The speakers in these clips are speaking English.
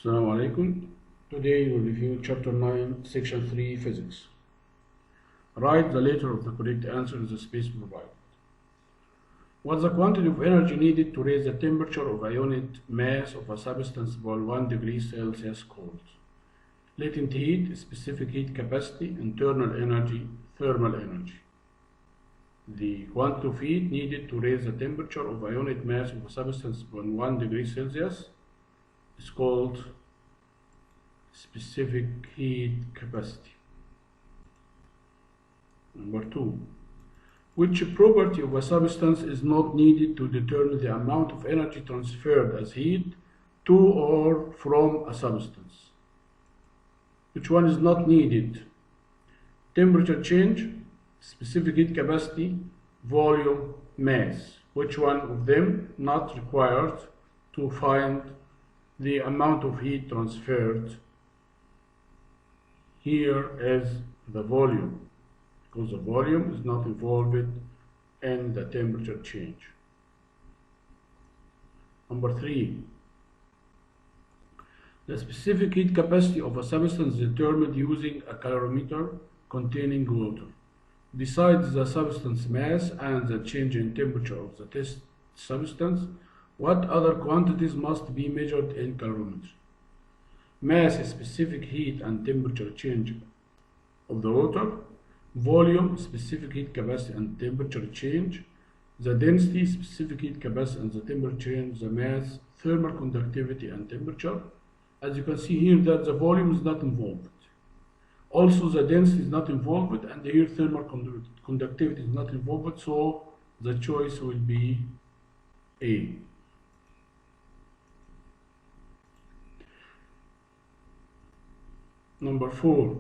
Assalamu alaikum. Today we'll review chapter 9, section 3, physics. Write the letter of the correct answer in the space provided. What's the quantity of energy needed to raise the temperature of a unit mass of a substance by 1 degree Celsius cold? Latent heat, specific heat capacity, internal energy, thermal energy. The quantity of heat needed to raise the temperature of a unit mass of a substance by 1 degree Celsius is called specific heat capacity. Number 2. Which property of a substance is not needed to determine the amount of energy transferred as heat to or from a substance? Which one is not needed? Temperature change, specific heat capacity, volume, mass. Which one of them not required to find the amount of heat transferred? Here is the volume, because the volume is not involved in the temperature change. Number 3. The specific heat capacity of a substance is determined using a calorimeter containing water. Besides the substance mass and the change in temperature of the test substance, what other quantities must be measured in calorimetry? Mass is specific heat and temperature change of the water. Volume, specific heat capacity and temperature change. The density, specific heat capacity and the temperature change. The mass, thermal conductivity and temperature. As you can see here that the volume is not involved. Also the density is not involved, and here thermal conductivity is not involved, so the choice will be A. Number 4.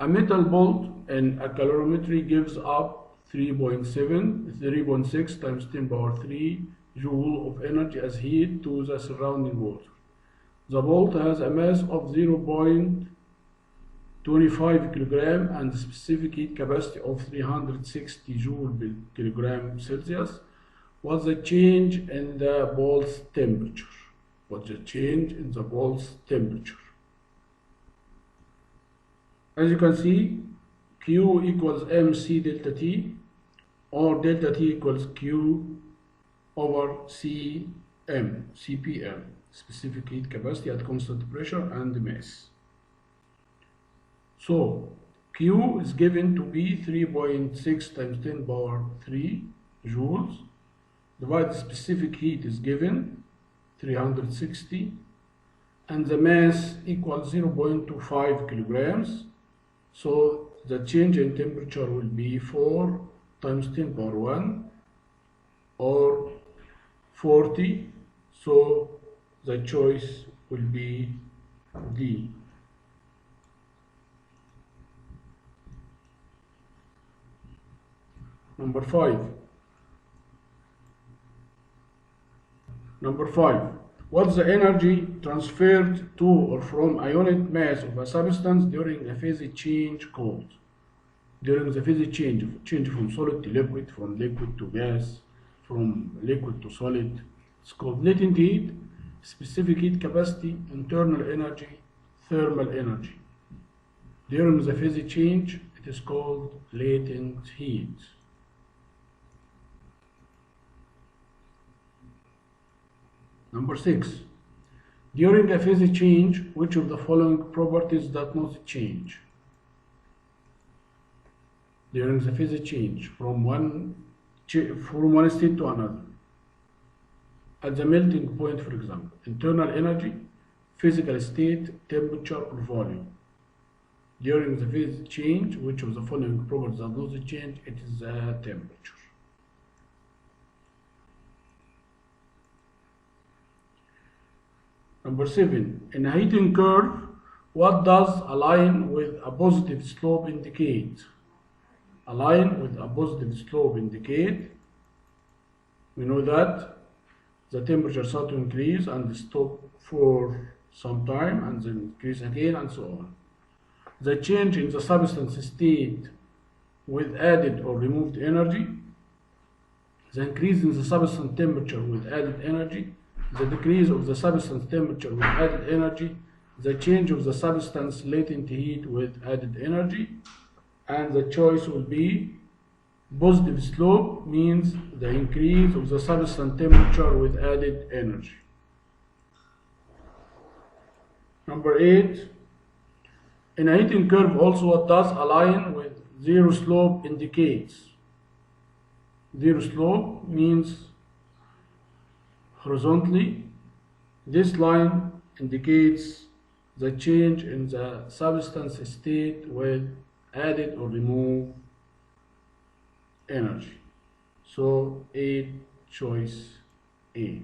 A metal bolt in a calorimetry gives up 3.6 times 10 power 3 joule of energy as heat to the surrounding water. The bolt has a mass of 0.25 kilogram and specific heat capacity of 360 joule per kilogram Celsius. What's the change in the bolt's temperature? What's the change in the bolt's temperature? As you can see, Q equals MC delta T, or delta T equals Q over CPM, specific heat capacity at constant pressure and mass. So Q is given to be 3.6 times 10 power 3 joules, divided specific heat is given 360, and the mass equals 0.25 kilograms. So the change in temperature will be 4 times 10 power 1 or 40. So the choice will be D. Number 5. What's the energy transferred to or from a unit mass of a substance during a phase change called? During the phase change from solid to liquid, from liquid to gas, from liquid to solid, it's called latent heat, specific heat capacity, internal energy, thermal energy. During the phase change, it is called latent heat. Number 6. During a phase change, which of the following properties does not change? During the phase change from one state to another. At the melting point, for example, internal energy, physical state, temperature, or volume. During the phase change, which of the following properties does not change? It is the temperature. Number 7. In a heating curve, what does a line with a positive slope indicate? A line with a positive slope indicate, we know that the temperature starts to increase and stop for some time and then increase again and so on. The change in the substance state with added or removed energy, the increase in the substance temperature with added energy, the decrease of the substance temperature with added energy, the change of the substance latent heat with added energy, and the choice will be positive slope means the increase of the substance temperature with added energy. Number 8, in a heating curve also what does a line with zero slope indicates. Zero slope means horizontally. This line indicates the change in the substance state with added or removed energy. So 8, choice A.